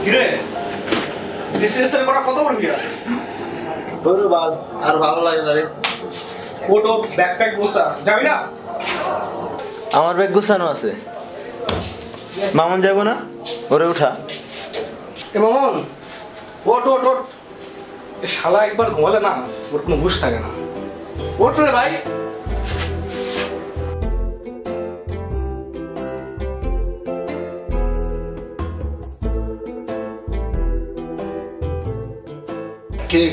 কিরে বিশেষ করে কত করবি তোর বাল আর ভালো লাগে না রে। ওটো ব্যাকপ্যাক বসা যাবি না? আমার ব্যাগ গুছানো আছে। মামুন যাবো না? ওরে উঠা। এ মামুন ওট ওট ওট, শালা একবার ঘুমালে না ওর কোনো হুঁশ থাকে না। ওঠ রে ভাই।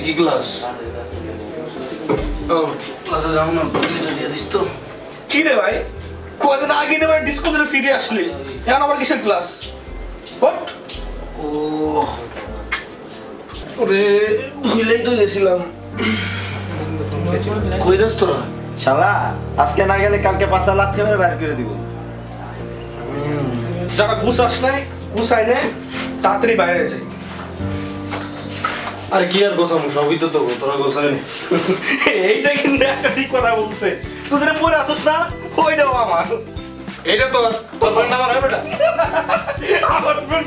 কি ক্লাস? ও ক্লাসে যাও না, বুঝিটা দিয়ে দিস তো। কি রে ভাই, কয়দিন আগে এবার ডিস্কো থেকে ফিরে আসলি, এখন আবার কিসের ক্লাস? ওঠ। ও ওরে ভুলেই তো গেছিলাম। কই যাস তোরা? শালা আজকে না গেলে কালকে 5 লাখ টাকা বের করে দিব। যারা গুছাস নাই গুছাই নে, তাড়াতাড়ি বাইরে যাই। আরে কি আর গোছামু, সবই তো তোর, তোরা গোছাই নি। এইটা কিন্তু একটা ঠিক কথা বলছে, তুই যেটা পরে আসছ না ওইটাও আমার। এইটা তোর তোর ফ্রেন্ড আমার হয় বেটা। আমার ফ্রেন্ড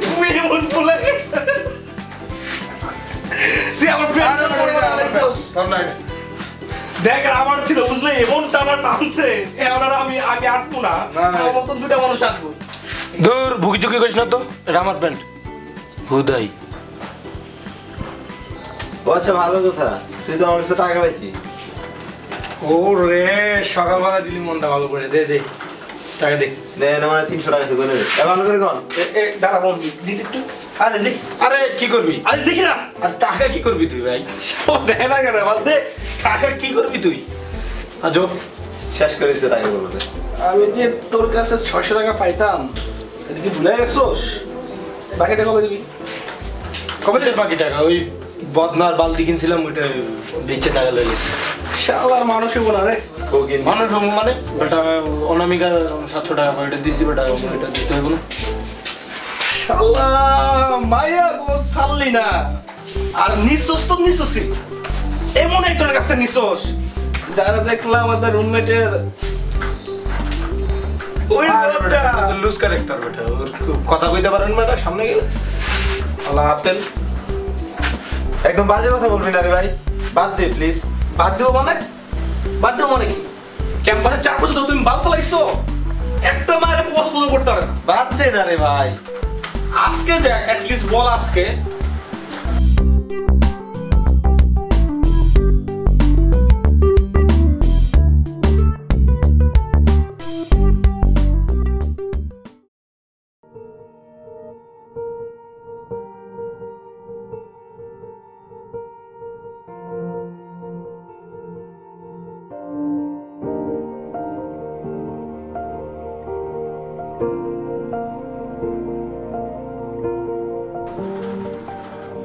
তুই এমন বলে গেছে, তুই আমার ফ্রেন্ড তোর নাই দেখ আমার ছিল বুঝলে, এমন টানা টানছে এখন আর আমি আটবো না। আমার মতন দুটা মানুষ আটবো। দূর ভুকি চুকি করিস না তো, এটা আমার প্যান্ট হুদাই। ও আচ্ছা ভালো কথা, তুই তো আমার কাছে টাকা পাইতি। ও রে সকালবেলা দিলি মনটা ভালো করে, দে দে টাকা দে। দেন আমার 300 টাকা আছে, করে দে। ভালো করে কোন দাঁড়া বোন দিদি একটু। আরে দেখ, আরে কি করবি? আরে দেখি না। আর টাকা কি করবি তুই ভাই? ও দেখ না কেন বলতে, টাকা কি করবি তুই? আজব শেষ করেছে টাকা বলতে। আমি যে তোর কাছে 600 টাকা পাইতাম, এটা কি ভুলে গেছোস? বাকিটা কবে দিবি? কবে সে বাকি টাকা? ওই বদনার বালতি কিনছিলাম, ওইটা বেচে টাকা লাগে। শালার মানুষই বলা রে। ও কিন মানুষ মানে বেটা অনামিকা 700 টাকা পাই, ওটা দিচ্ছি বেটা, ওইটা দিতে হবে না। শালা মায়া গো ছাড়লি না, আর নিঃশ্বাস তো নিঃশ্বাসই এমন একজনের কাছে নিঃশ্বাস যারা দেখলাম আমাদের রুমমেটের ওই বাচ্চা লুজ ক্যারেক্টার বেটা, ওর কথা কইতে পারেন বেটা, সামনে গেলে আল্লাহ আপেল। একদম বাজে কথা বলবি না রে ভাই, বাদ দে প্লিজ। বাদ দেবো মানে? বাদ দেবো মানে কি? ক্যাম্পাসে 4 বছর তুমি বাল পালাইছো, একটা মায়ের প্রপোজ পর্যন্ত করতে পারে না। বাদ দে না রে ভাই। আজকে যে অ্যাটলিস্ট বল আজকে।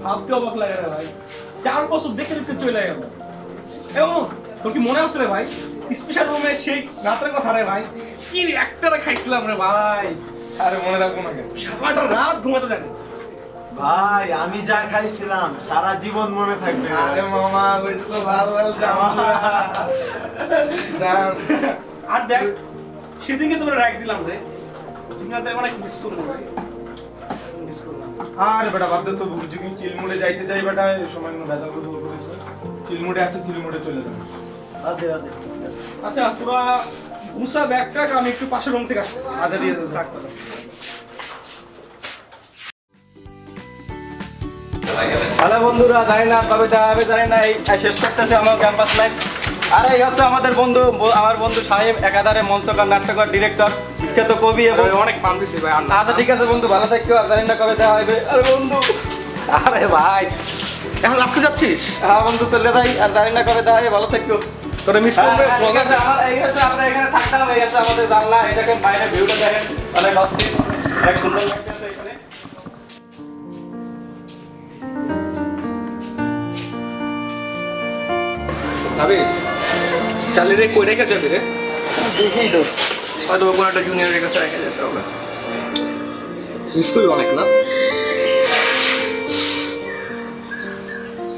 ভাবতে অবাক লাগে রে ভাই, 4 বছর দেখে দেখতে চলে গেল। এবং তোর কি মনে আছে রে ভাই, স্পেশাল রুমে সেই রাতের কথা রে ভাই, কি একটারে খাইছিলাম রে ভাই। আরে মনে রাখবো না কেন? সারাটা রাত ঘুমাতে জানি ভাই আমি যা খাইছিলাম সারা জীবন মনে থাকবে। আরে মামা ওই তো ভালো ভালো জামা। আর দেখ সেদিনকে তোমরা রাখ দিলাম রে, দুনিয়াতে অনেক মিস করবো ভাই, মিস করবো। আরে বেটা বাদ দে তো, বুঝি চিলমুড়ে যাইতে যাই বেটা, এই সময় কোনো ভেজাল করে করেছে। চিলমুড়ে আছে, চিলমুড়ে চলে যাবে। বাদ দে বাদ দে। আচ্ছা তোরা গুছা ব্যাগটা, আমি একটু পাশের রুম থেকে আসতেছি। আচ্ছা দিয়ে দে, রাখ তাহলে। হ্যালো বন্ধুরা, জানি না কবে দেখা হবে, জানি না এই শেষ করতেছে আমার ক্যাম্পাস লাইফ। আর এই হচ্ছে আমাদের বন্ধু, আমার বন্ধু সাহেব, একাধারে মঞ্চকার নাট্যকার ডিরেক্টর, বিখ্যাত কবি এবং অনেক মান দিছি ভাই। আচ্ছা ঠিক আছে বন্ধু, ভালো থাকো, আর জানি না কবে দেখা হবে। আরে বন্ধু, আরে ভাই এখন আজকে যাচ্ছিস? হ্যাঁ বন্ধু চলে যাই, আর জানি না কবে দেখা হবে, ভালো থাকো। তোরা মিস করবে ব্লগে। আমরা এখানে থাকতে হবে, এই হচ্ছে আমাদের জানলা, এই দেখেন বাইরে ভিউটা দেখেন, অনেক অস্থির, অনেক সুন্দর লাগতেছে এখানে। ভাবি চালিয়ে রে কই রেখে যাবি রে? দেখেই তো হয়তো কোনো একটা জুনিয়রের কাছে রেখে যেতে হবে। মিস করি অনেক না?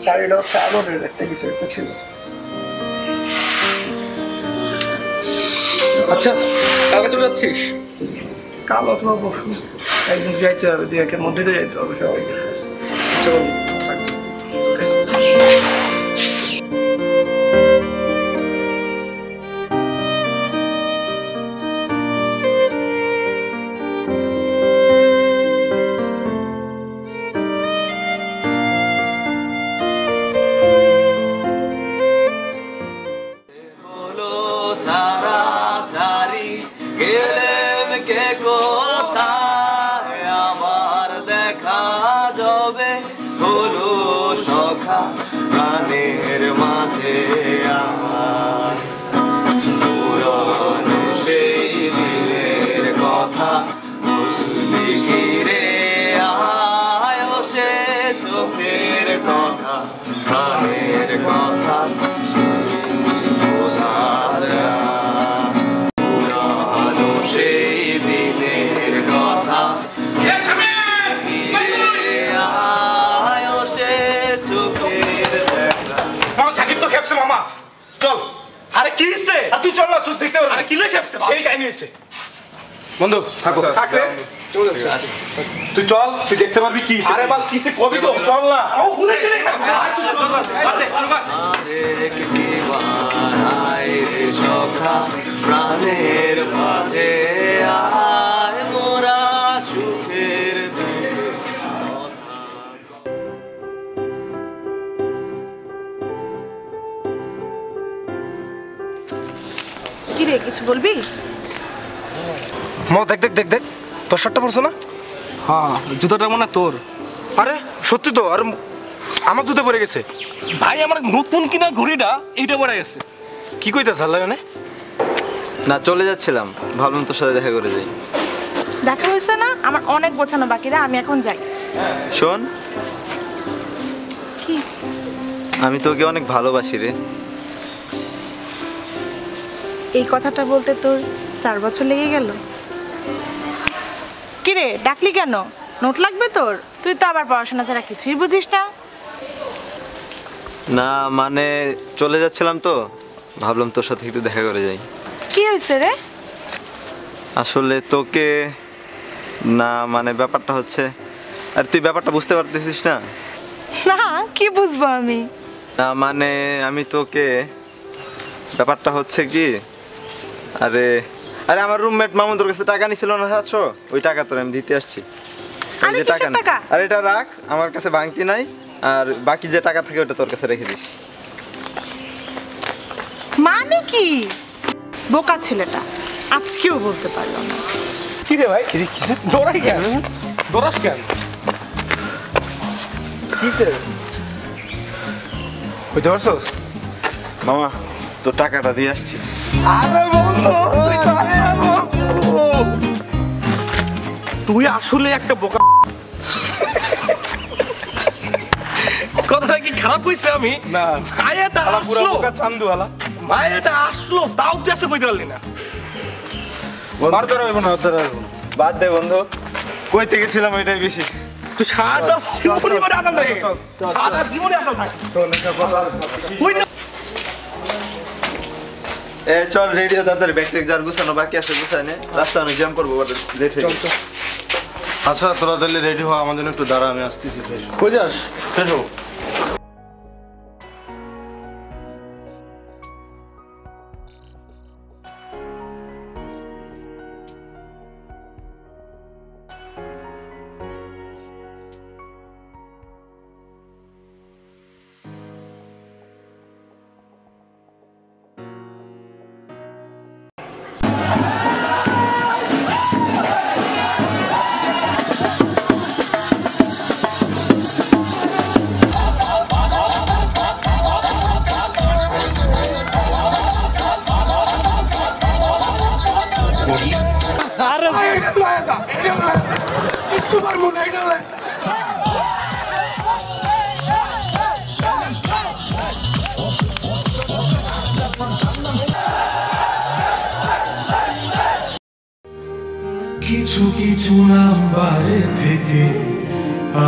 চারিটা আলোরের একটা কিছু একটা ছিল। আচ্ছা কালকে চলে যাচ্ছিস? কাল অথবা পরশু একদিন যাইতে হবে, 2-1 এর মধ্যে তো যাইতে হবে সবাইকে। চল আমার দেখা যাবে হলো সখা প্রাণের মাঝে আমার পুরনো সেই দিনের কথা ভুলবি কি রে আয় সে চোখের কথা প্রাণের কথা বলা যায় পুরনো সেই দিনের কথা মামা চল। আরে কি হইছে? আর তুই চল না, তুই দেখতে পারবি। আরে কি লে খেপছে? সেই কাহিনী হয়েছে বন্ধু, থাকো থাকলে তুই চল, তুই দেখতে পারবি কি হয়েছে। আরে বাল কিসে কবি তো চল না। ও ভুলে গেলে প্রাণের মাঝে আয় মোরা সুখের কি রে, কিছু বলবি? দেখ দেখ দেখ দেখ, তোর শার্টটা পরছো না? হ্যাঁ, জুতোটা মনে হয় তোর। আরে সত্যি তো, আর আমার জুতো পরে গেছে। ভাই আমার নতুন কিনা ঘড়িটা এইটা পড়ে গেছে। কি কইতে চাল মানে? না, চলে যাচ্ছিলাম, ভাবলাম তোর সাথে দেখা করে যাই। দেখা হয়েছে না? আমার অনেক গোছানো বাকি রে, আমি এখন যাই। শোন, কি? আমি তোকে অনেক ভালোবাসি রে। এই কথাটা বলতে তোর 4 বছর লেগে গেল? কি রে, ডাকলি কেন? নোট লাগবে তোর? তুই তো আবার পড়াশোনা ছাড়া কিছুই বুঝিস না। না মানে চলে যাচ্ছিলাম তো, ভাবলাম তোর সাথে একটু দেখা করে যাই। কি হয়েছে রে? আসলে তোকে না মানে ব্যাপারটা হচ্ছে, আর তুই ব্যাপারটা বুঝতে পারতেছিস না? না, কি বুঝবো আমি? না মানে আমি তোকে, ব্যাপারটা হচ্ছে কি, আরে আরে আমার রুমমেট মামুন তোর কাছে টাকা নিছিল না 700, ওই টাকা তোর আমি দিতে আসছি। আরে কিসের টাকা? আর এটা রাখ, আমার কাছে বাংতি নাই, আর বাকি যে টাকা থাকে ওটা তোর কাছে রেখে দিস। মানে কি? বোকা ছেলেটা, আজকেও বলতে পারলো না। কি রে ভাই, কিসে দৌড়াই কেন? দৌড়াস কেন? কিসে? কইতে পারছস? মামা তোর টাকাটা দিয়ে আসছি। আরে বন্ধু, তুই তো তুই আসলে একটা বোকা। কথাটা কি খারাপ হইছে? আমি না, মায়াটা পুরো আসলো, বোকা চান্দু আলা। মায়াটা আসলো, তাও তুই আসে কইতে পারলি না। মার ধরা হইব না, ধরা হইব না। বাদ দে বন্ধু, কইতে গেছিলাম এটাই বেশি। তুই সারাটা জীবনে করে আকাল থাকে, সারাটা জীবনে আকাল থাকে। ওই না এ চল রেডি হয়ে তাড়াতাড়ি, ব্যাগ ট্যাগ যার গুছানো বাকি আছে গুছাই নে, রাস্তা অনেক জ্যাম করবো, লেট হয়ে যাবে। আচ্ছা তোরা তাহলে রেডি হওয়া, আমাদের একটু দাঁড়া, আমি আসতেছি। কই যাস? এসো। কিছু কিছু নাম্বারে থেকে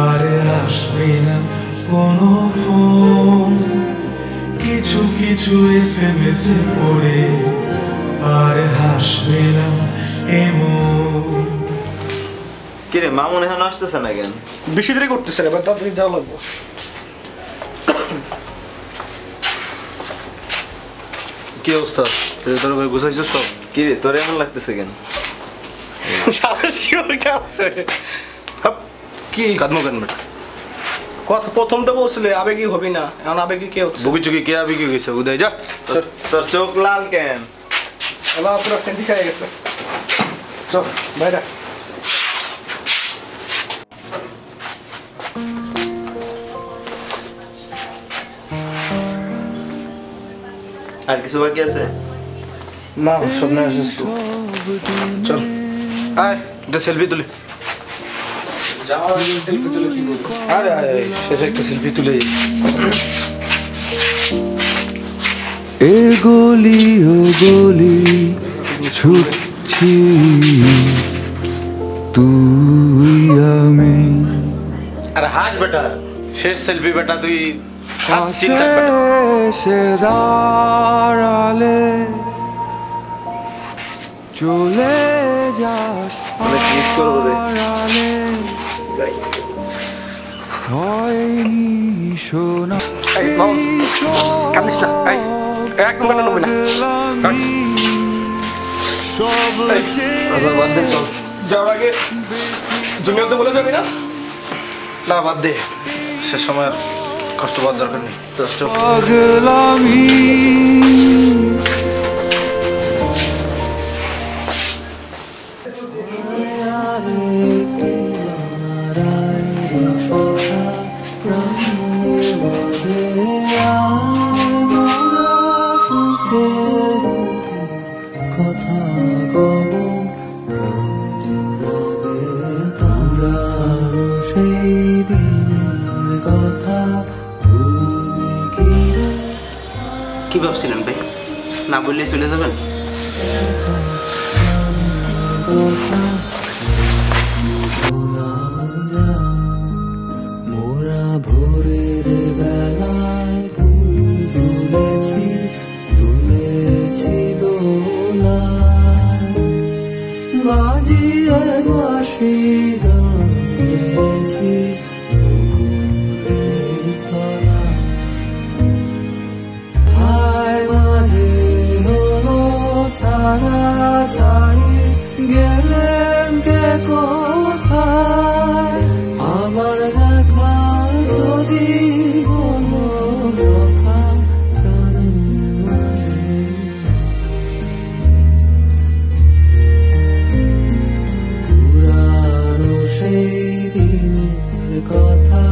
আর আসবে না কোনো ফোন, কিছু কিছু SMS এ পড়ে আর হাসবে না এমন। কি রে মামুন এখন আসতেছে না কেন? বেশি দেরি করতেছে রে ভাই, তাড়াতাড়ি যাওয়া লাগবে। কি অবস্থা? তোর ভাই গুছাইছিস সব? কি রে তোর এমন লাগতেছে কেন? সাহস কি ওর কাছে? হাপ, কি কাদমো কেন বেটা? কথা প্রথম তো বলছিলে আবেগী হবি না, এখন আবেগী কে হচ্ছে? বগি চুকি কে আবি কি গেছে উদয় যা। তোর চোখ লাল কেন? আল্লাহ পুরো সেন্টি খেয়ে গেছে। চল বাইরে। আর কিছু বাকি আছে? না সব না আসিস তো। চল আয় একটা সেলফি তুলি। যাওয়ার আগে সেলফি তুলে কি বলবো? আরে আয় শেষে একটা সেলফি তুলে। এ গলি ও গলি ছুটছি তুই আমি আরে হাস বেটা, শেষ সেলফি বেটা তুই হাস চিন্তা বেটা। সে দাঁড়ালে চলে যাস অনেক মিস করবো রে। আড়ালে হয়নি শোনা এই মামুন, কাঁদিস না, এই একদম কান্না করবি না। আচ্ছা বাদ দে চল। যাওয়ার আগে জুনিয়রদের বলে যাবি না? না বাদ দে, সে সময় আর কষ্ট পাওয়ার দরকার নেই। চল পাগলামি কথা গব সেই দিনের কথা কি ভাবছিলেন ভাই, না বললেই চলে যাবেন? মোরা ভোরের বেলায় তুলেছি তুলেছি দোলায় বাজিয়ে বাঁশি গাইছি পুকুরের তলায় হায় মাঝে হলো ছাড়া ছাড়ি গেলেন কে কোথায় আমার দেখা যদি হলো সকাল প্রাণের মাঝে পুরানো সেই দিনের কথা